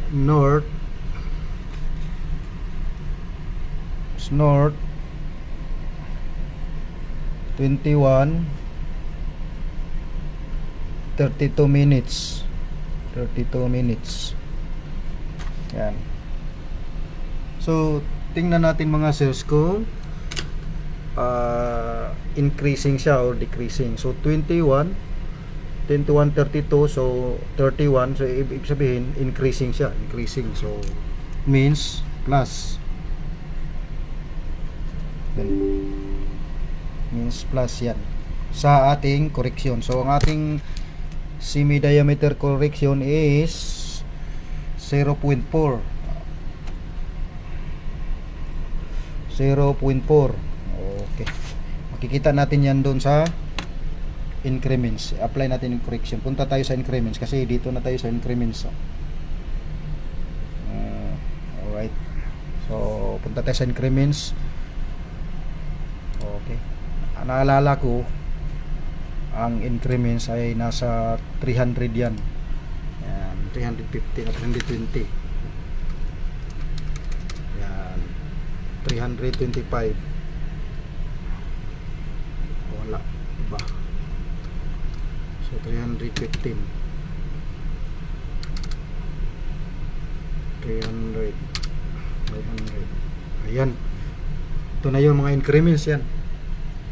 north is north 21 32 minutes 32 minutes. Yan. So tingnan natin mga sales kung increasing siya or decreasing. So 21 32, so 31, so ibig sabihin increasing siya, increasing. So means plus, means plus yan sa ating correction. So ang ating semi diameter correction is 0.4 0.4. Okay, makikita natin yan doon sa increments. Apply natin yung correction. Punta tayo sa increments kasi dito na tayo sa increments. Alright, so punta tayo sa increments. Okay, naalala ko ang increments ay nasa 300 yan. Yan, 350 at 320. Yan, 325. Wala ba? So 315, 300, 500. Ayan, ito na yung mga increments. Yan,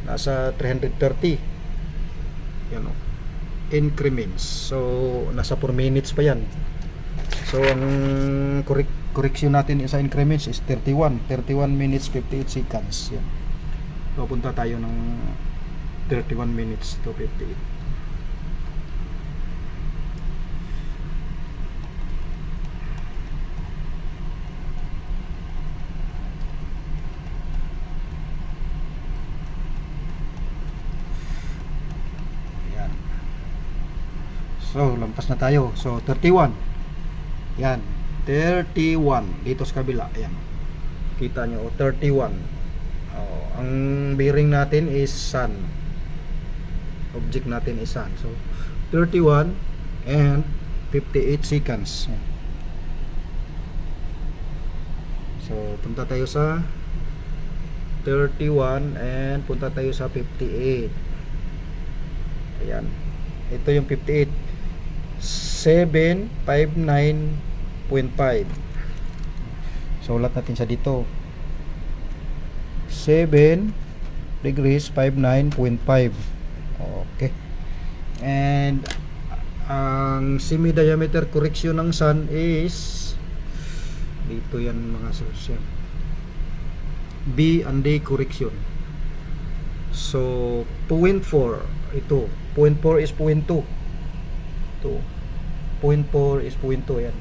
nasa 330. Yan o, increments. So nasa 4 minutes pa yan. So ang correction natin sa increments is 31 minutes 58 seconds. Yan, so punta tayo ng 31 minutes to 58. So lampas na tayo. So 31. Yan, 31 dito sa kabila. Ayan, kita nyo, 31. Ang bearing natin is sun. Object natin is sun. So 31 and 58 seconds. So punta tayo sa 31 and punta tayo sa 58. Ayan, ito yung 58. 759.5. So ulat natin siya dito, 7 degrees 59.5. Okay, and ang semi diameter correction ng sun is dito yan mga source. B and D correction. So 0.4, ito 0.4 is 0.2. 0.4 is 0.2. Yan,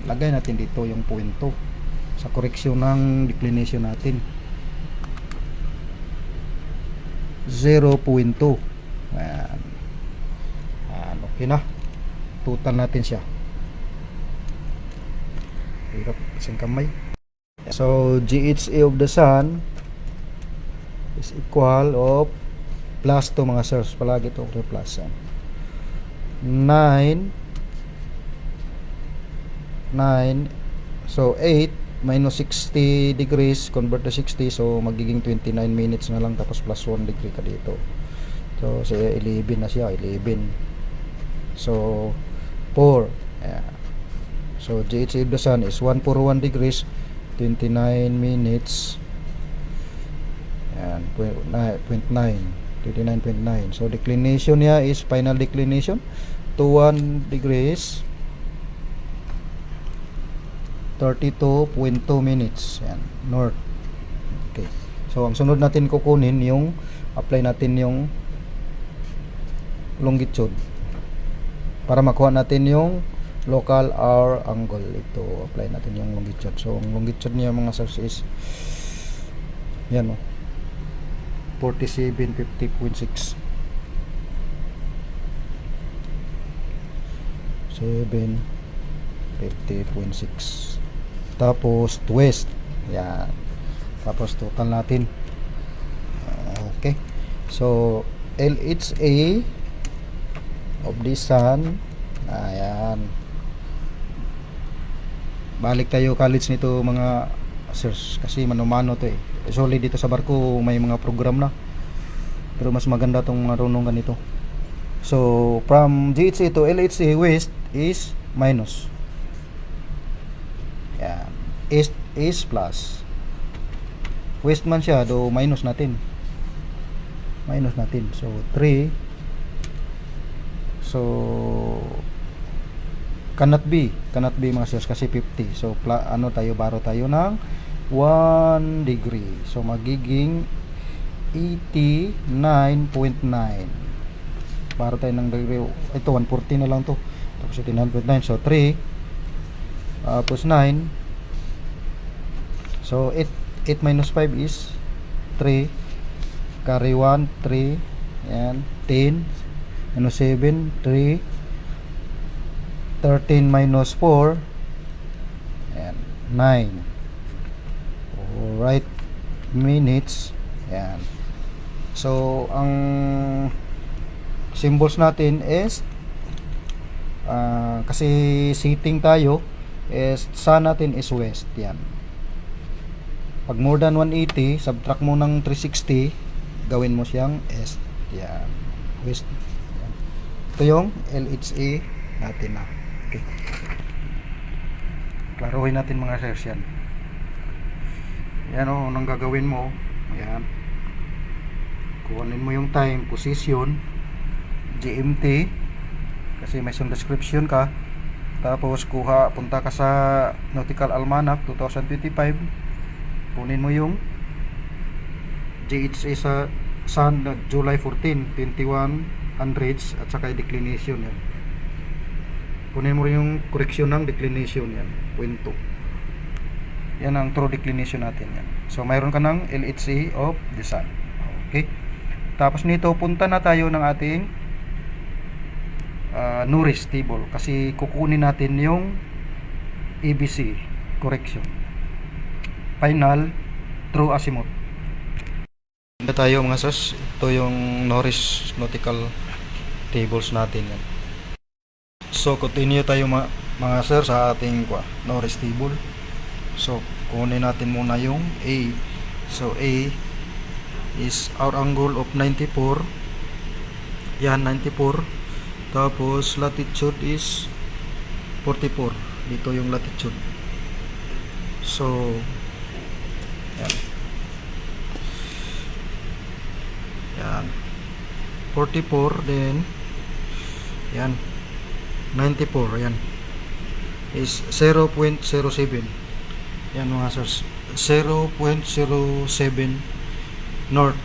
lagay natin dito yung 0.2 sa correction ng declination natin. 0.2. Yan, okay na, total natin siya. Hirap isang kamay. So GHA of the sun is equal of plus to mga sirs, palagi ito okay, plus 9, so 8 minus 60 degrees convert to 60, so magiging 29 minutes na lang, tapos plus 1 degree ka dito. So 11 na siya, 11. So 4. Yeah. So GHA of the sun is 141 degrees 29 minutes and 0.9, 29.9. So declination niya is final declination to 1 degrees 32.2 minutes. Yan, north. Okay, so ang sunod natin kukunin yung apply natin yung longitude para makuha natin yung local hour angle. Ito, apply natin yung longitude. So ang longitude niya mga sirs is yan o, 4750.6. 750.6. Tapos west. Yan, tapos total natin. Okay, so LHA of the sun, ayan, balik tayo college nito mga sirs, kasi mano-mano to eh. Solid dito sa barko may mga program na, pero mas maganda tong marunong ganito. So from GHC to LHC west is minus, yan. East is plus, west man siya do minus natin, so 3, so cannot be mga sirs kasi 50. So ano tayo, baro tayo ng 1 degree, so magiging 89.9. Baro tayo ng degree, ito 140 na lang to, tapos 89.9, so 3 plus 9, so 8 minus 5 is 3, carry 1 3, and 10 minus 7 3, 13 minus 4 and 9. Alright, minutes. Yan. So ang symbols natin is kasi sitting tayo, is sun natin is west. Yan. Pag more than 180, subtract mo ng 360, gawin mo siyang east. Yan. West. Yan. Ito yung LHA natin na. Okay. Klaruhin natin mga sirs yan. Yan o, anong gagawin mo. Yan. Kuhanin mo yung time, position, GMT, kasi may isang description ka. Tapos punta ka sa Nautical Almanac 2025. Kunin mo yung GHA sa sun July 14, 2100 at saka declination yan. Kunin mo rin yung correction ng declination yan, 0.2. Yan ang true declination natin yan. So mayroon ka ng LHC of the sun. Okay. Tapos nito punta na tayo ng ating Norris table, kasi kukunin natin yung ABC correction. Final true azimuth. Punta tayo mga sirs. Ito yung Norris nautical tables natin yan. So continue tayo mga sir sa ating Norris table. So kunin natin muna yung A. So A is our angle of 94. Yan, 94. Tapos latitude is 44. Dito yung latitude. So yan. Yan. 44, then yan 94, yan is 0.07. Yan mga sirs, 0.07 north